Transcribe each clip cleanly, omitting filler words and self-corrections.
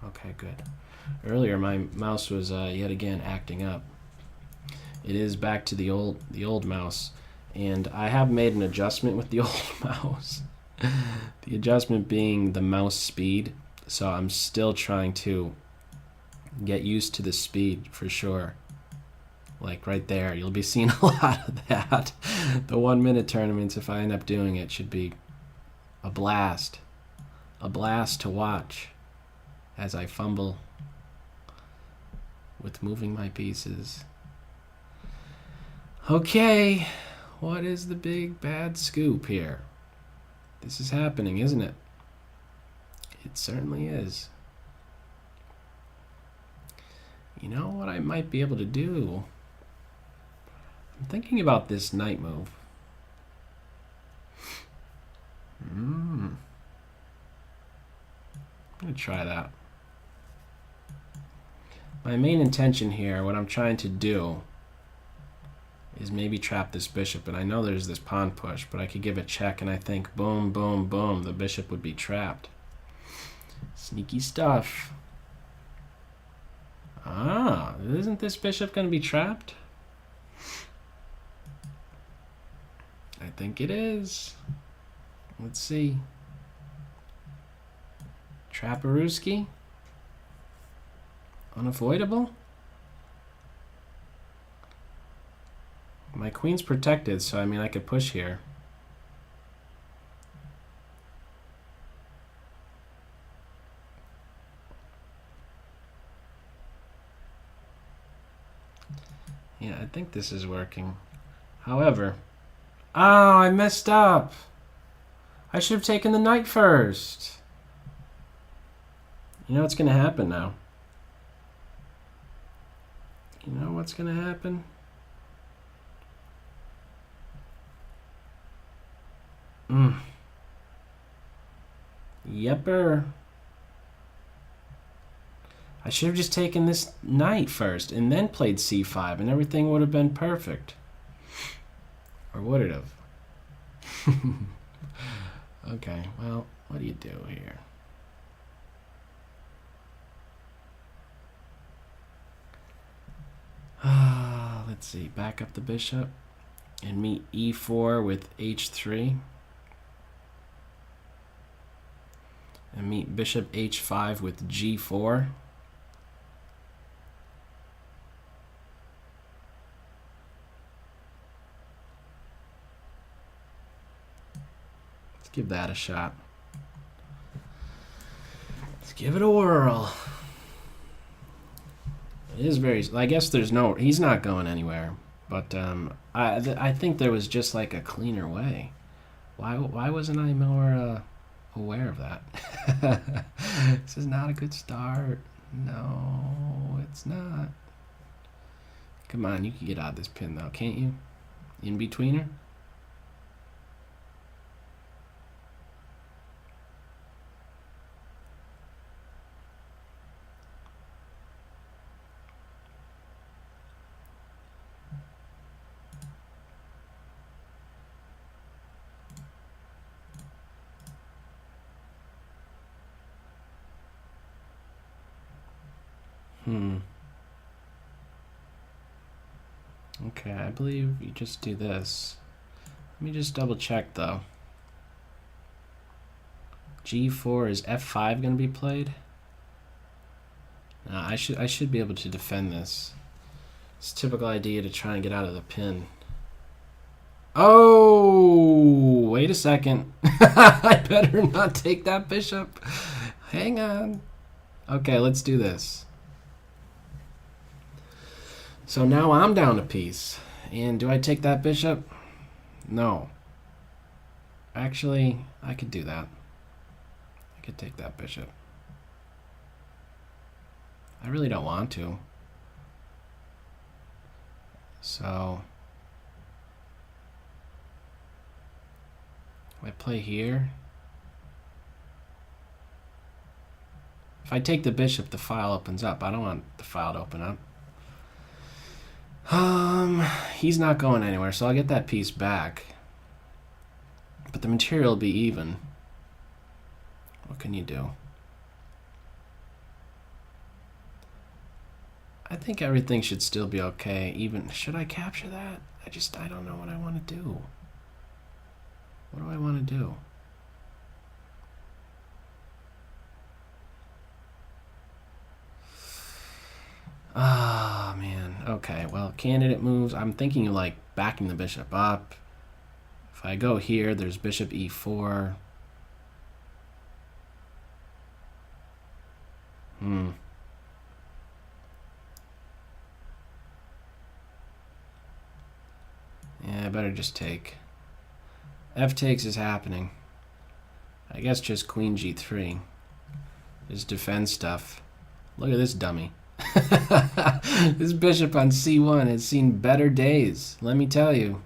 Okay, good. Earlier my mouse was yet again acting up. It is back to the old mouse, and I have made an adjustment with the old mouse. The adjustment being the mouse speed, so I'm still trying to get used to the speed for sure. Like right there, you'll be seeing a lot of that. The 1 minute tournaments, if I end up doing it, should be a blast. A blast to watch as I fumble with moving my pieces. Okay, what is the big bad scoop here? This is happening, isn't it? It certainly is. You know what I might be able to do? I'm thinking about this knight move. I'm going to try that. My main intention here, what I'm trying to do, is maybe trap this bishop. And I know there's this pawn push, but I could give a check and I think boom, boom, boom, the bishop would be trapped. Sneaky stuff. Ah, isn't this bishop going to be trapped? I think it is. Let's see. Trapperuski? Unavoidable? My queen's protected, so I mean I could push here. Yeah, I think this is working. However, oh, I messed up. I should have taken the knight first. You know what's going to happen now? You know what's going to happen? Yepper. I should have just taken this knight first and then played c5 and everything would have been perfect. Or would it have? Okay, well, what do you do here? Let's see, back up the bishop and meet e4 with h3. And meet bishop h5 with g4. Let's give that a shot. Let's give it a whirl. It is very, I guess there's no, he's not going anywhere. But I think there was just like a cleaner way. Why wasn't I more aware of that? This is not a good start. No, it's not. Come on, you can get out of this pin though, can't you? In betweener? Okay, I believe you just do this. Let me just double check though. G4, is F5 going to be played? No, I should be able to defend this. It's a typical idea to try and get out of the pin. Oh, wait a second. I better not take that bishop. Hang on. Okay, let's do this. So now I'm down a piece. And do I take that bishop? No. Actually, I could do that. I could take that bishop. I really don't want to. So I play here. If I take the bishop, the file opens up. I don't want the file to open up. He's not going anywhere, so I'll get that piece back. But the material will be even. What can you do? I think everything should still be okay. Even, should I capture that? I don't know what I want to do. What do I want to do? Ah, man. Okay, well, candidate moves. I'm thinking of, like, backing the bishop up. If I go here, there's bishop e4. Yeah, I better just take. F takes is happening. I guess just queen g3. Just defend stuff. Look at this dummy. This bishop on c1 has seen better days, let me tell you.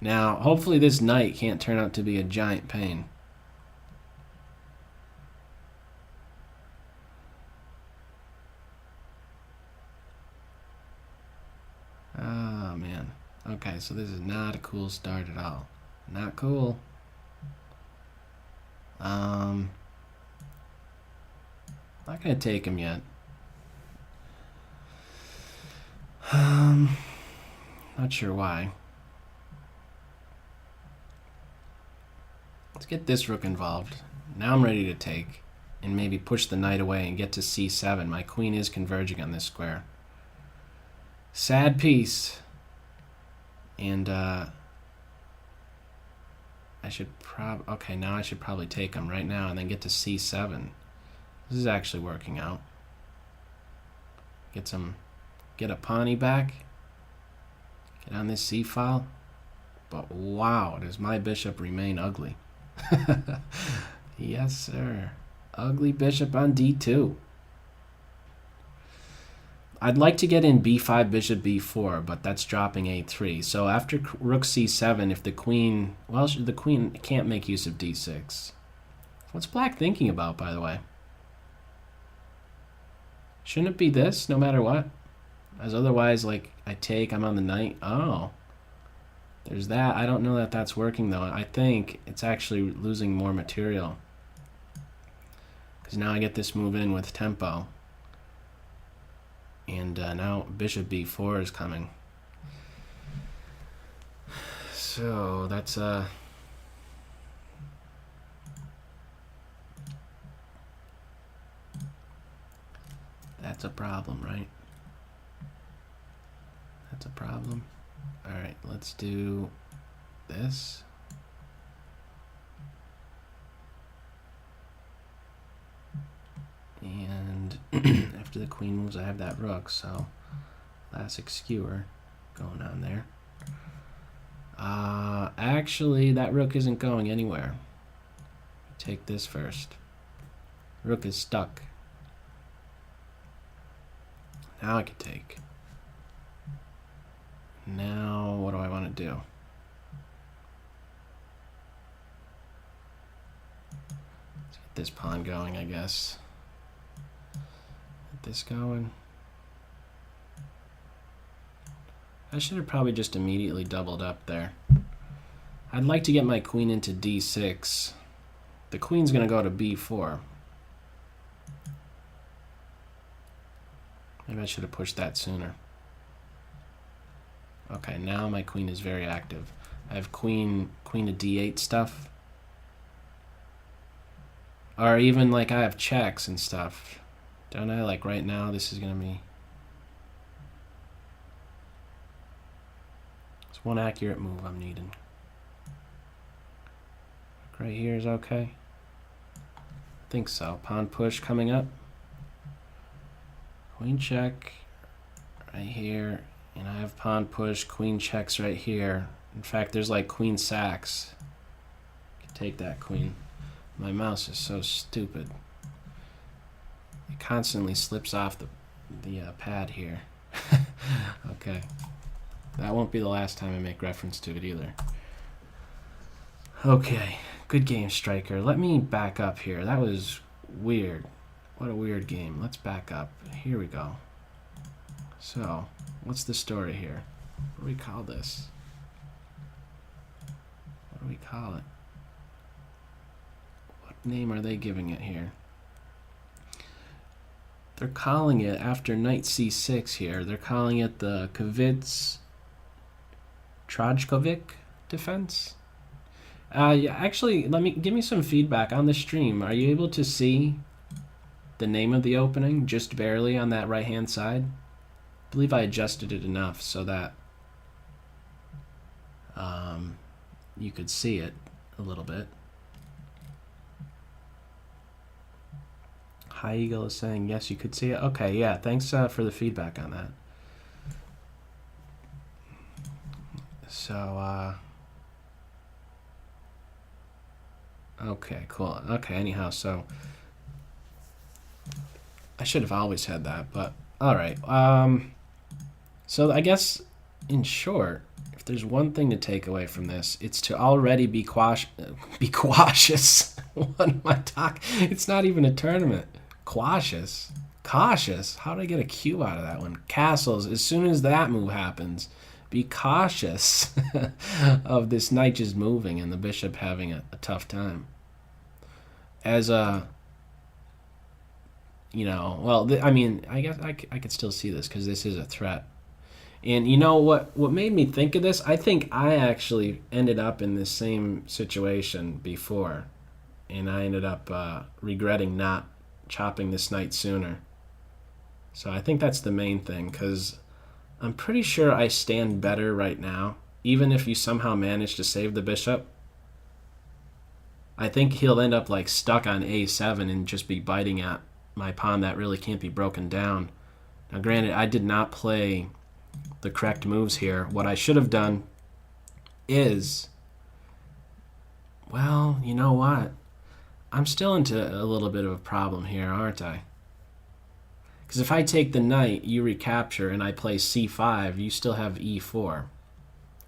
Now, hopefully this knight can't turn out to be a giant pain. Oh, man. Okay, so this is not a cool start at all. Not cool. Not gonna take him yet. Not sure why. Let's get this rook involved. Now I'm ready to take and maybe push the knight away and get to c7. My queen is converging on this square. Sad piece. And I should okay, now I should probably take him right now and then get to c7. This is actually working out. Get a pawnee back. Get on this c file. But wow, does my bishop remain ugly? Yes, sir. Ugly bishop on d2. I'd like to get in b5, bishop b4, but that's dropping a3. So after rook c7, if the queen... Well, the queen can't make use of d6. What's black thinking about, by the way? Shouldn't it be this, no matter what? As otherwise, like, I take, I'm on the knight. Oh. There's that. I don't know that that's working, though. I think it's actually losing more material. Because now I get this move in with tempo. And now bishop b4 is coming. So that's a problem, right? That's a problem. All right, let's do this. And after the queen moves, I have that rook, so classic skewer going on there. Actually, that rook isn't going anywhere. Take this first. Rook is stuck. Now I can take. Now, what do I want to do? Let's get this pawn going, I guess. Get this going. I should have probably just immediately doubled up there. I'd like to get my queen into d6. The queen's going to go to b4. Maybe I should have pushed that sooner. Okay, now my queen is very active. I have queen to d8 stuff. Or even like I have checks and stuff. Don't I? Like right now, this is going to be... It's one accurate move I'm needing. Right here is okay. I think so. Pawn push coming up. Queen check right here. And I have pawn push, queen checks right here. In fact, there's like queen sacks. I can take that queen. My mouse is so stupid. It constantly slips off the pad here. Okay. That won't be the last time I make reference to it either. Okay. Good game, Striker. Let me back up here. That was weird. What a weird game. Let's back up. Here we go. So, what's the story here? What do we call this? What do we call it? What name are they giving it here? They're calling it after knight c6 here. They're calling it the Kevitz-Trajkovich defense. Yeah, actually, give me some feedback on the stream. Are you able to see the name of the opening just barely on that right-hand side? I believe I adjusted it enough so that you could see it a little bit. High Eagle is saying yes, you could see it. Okay, yeah, thanks for the feedback on that. So, okay, cool. Okay, anyhow, so I should have always had that, but all right. So I guess in short, if there's one thing to take away from this, it's to already be cautious. What am I talking? It's not even a tournament. Cautious. How do I get a Q out of that one? Castles. As soon as that move happens, be cautious of this knight just moving and the bishop having a tough time. As a, well, I mean, I guess I could still see this because this is a threat. And you know what made me think of this? I think I actually ended up in this same situation before, and I ended up regretting not chopping this knight sooner. So I think that's the main thing, because I'm pretty sure I stand better right now, even if you somehow manage to save the bishop. I think he'll end up like stuck on a7 and just be biting at my pawn that really can't be broken down. Now granted, I did not play the correct moves here. What I should have done is, well, you know what? I'm still into a little bit of a problem here, aren't I? Because if I take the knight, you recapture, and I play c5, you still have e4.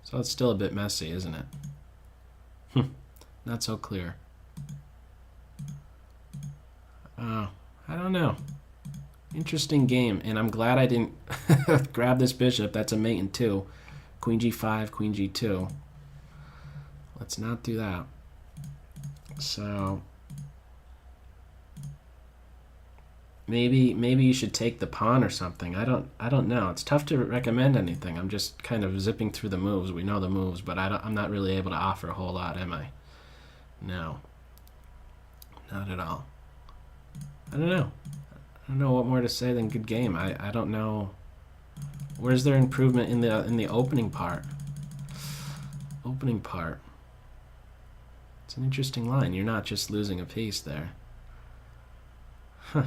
So it's still a bit messy, isn't it? Not so clear. I don't know. Interesting game, and I'm glad I didn't grab this bishop. That's a mate in 2. Queen g5, queen g2. Let's not do that. So maybe you should take the pawn or something. I don't know. It's tough to recommend anything. I'm just kind of zipping through the moves. We know the moves, but I'm not really able to offer a whole lot, am I? No. Not at all. I don't know. I don't know what more to say than good game. I don't know. Where's their improvement in the opening part? Opening part. It's an interesting line. You're not just losing a piece there. Huh.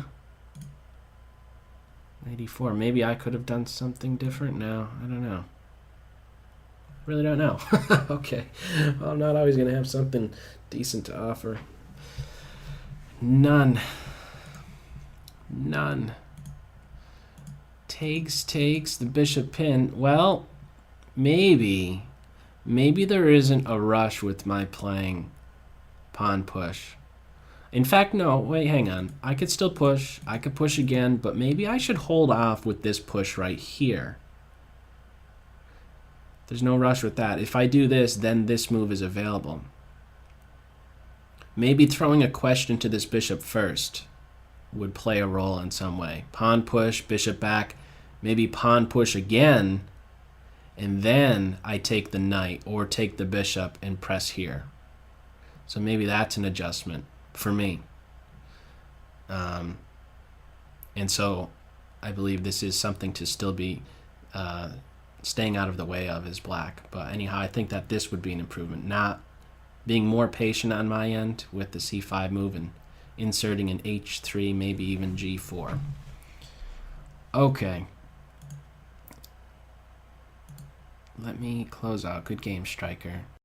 84. Maybe I could have done something different. No, I don't know. Really don't know. Okay. Well, I'm not always going to have something decent to offer. None. Takes the bishop pin. Well, maybe there isn't a rush with my playing pawn push. In fact, no, wait, hang on. I could still push. I could push again, but maybe I should hold off with this push right here. There's no rush with that. If I do this, then this move is available. Maybe throwing a question to this bishop first would play a role in some way. Pawn push, bishop back, maybe pawn push again, and then I take the knight or take the bishop and press here. So maybe that's an adjustment for me. And so I believe this is something to still be staying out of the way of as black. But anyhow, I think that this would be an improvement, not being more patient on my end with the c5 move and inserting an h3, maybe even g4. Okay. Let me close out. Good game, Striker.